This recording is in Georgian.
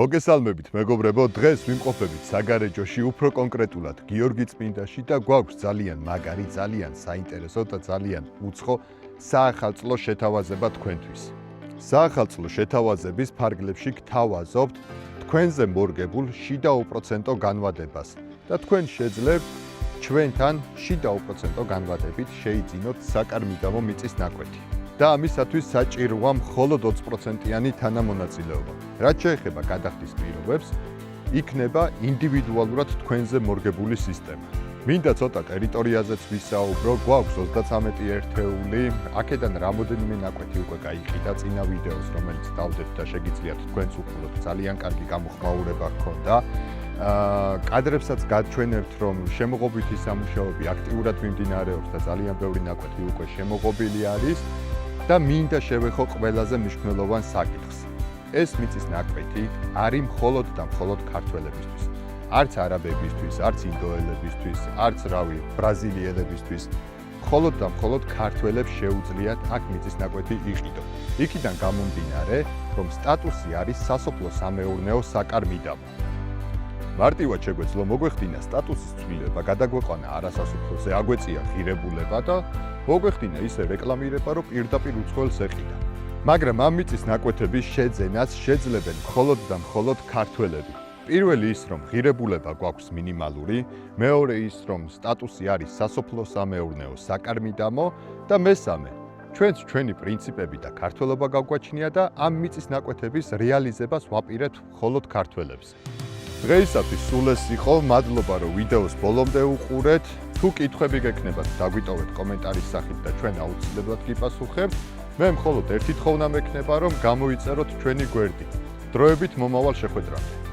მოგესალმებით მეგობრებო, დღეს ვიმყოფებით საგარეჯოში, უფრო კონკრეტულად გიორგი წმინდაში და გვაქვს ძალიან მაგარი, ძალიან საინტერესო და ძალიან უცხო საახალწლო შეთავაზება თქვენთვის. საახალწლო შეთავაზების ფარგლებში გთავაზობთ თქვენზე მორგებულ შიდა უპროცენტო განვადებას და თქვენ შეძლებთ ჩვენთან შიდა უპროცენტო განვადებით შეიძინოთ საკარმიდამო მიწის ნაკვეთი. და ამისათვის საჭიროა მხოლოდ 20%-იანი თანამონაწილეობა. რაც შეეხება გადახდის პირობებს, იქნება ინდივიდუალურად თქვენზე მორგებული სისტემა. მინდა ცოტა ტერიტორიაზეც ვისაუბრო, გვაქვს 33 ერთეული, აქედან რამოდენიმე ნაკვეთი უკვე გაიყიდა წინა ვიდეოს, რომელიც დავდებთ და შეგიძლიათ თქვენც უყუროთ, ძალიან კარგი გამოხმაურება ჰქონდა. კადრებსაც გაჩვენებთ, რომ შემოღობითი სამუშაოები აქტიურად მიმდინარეობს და ძალიან ბევრი ნაკვეთი უკვე შემოღობილი არის. და მინდა შევეხო ყველაზე მნიშვნელოვან საკითხს. ეს მიწის ნაკვეთი არის მხოლოდ და მხოლოდ ქართველებისთვის. არც არაბებისთვის, არც ინდოელებისთვის, არც ბრაზილიელებისთვის. მხოლოდ და მხოლოდ ქართველებს შეუძლიათ აქ მიწის ნაკვეთი იყიდო. იქიდან გამომდინარე, რომ სტატუსი არის სასოფლო-სამეურნეო საკარმიდამო. მარტივად შეგვეძლო მოგვეხდინა სტატუსის ცვლილება, გადაგვეყვანა არასასოფლოზე, აგვეწია ღირებულება და მოგვეხდინა ისე რეკლამირება, რომ პირდაპირ უცხოელს ეყიდა. მაგრამ ამ მიწის ნაკვეთების შეძენას შეძლებენ მხოლოდ და მხოლოდ ქართველები. პირველი ის, რომ ღირებულება გვაქვს მინიმალური, მეორე ის, რომ სტატუსი არის სასოფლო-სამეურნეო საკარმიდამო და მესამე, ჩვენც ჩვენი პრინციპები და ქართველობა გაგვაჩნია და ამ მიწის ნაკვეთების რეალიზებას ვაპირებთ მხოლოდ ქართველებს. დღეისათვის სულ ეს იყო, მადლობა რომ ვიდეოს ბოლომდე უყურეთ. თუ კითხვები გექნებათ, დაგვიტოვეთ კომენტარის სახით და ჩვენ აუცილებლად გიპასუხებთ. მე მხოლოდ ერთი თხოვნა მექნება, რომ გამოიწეროთ ჩვენი გვერდი. დროებით მომავალ შეხვედრამდე.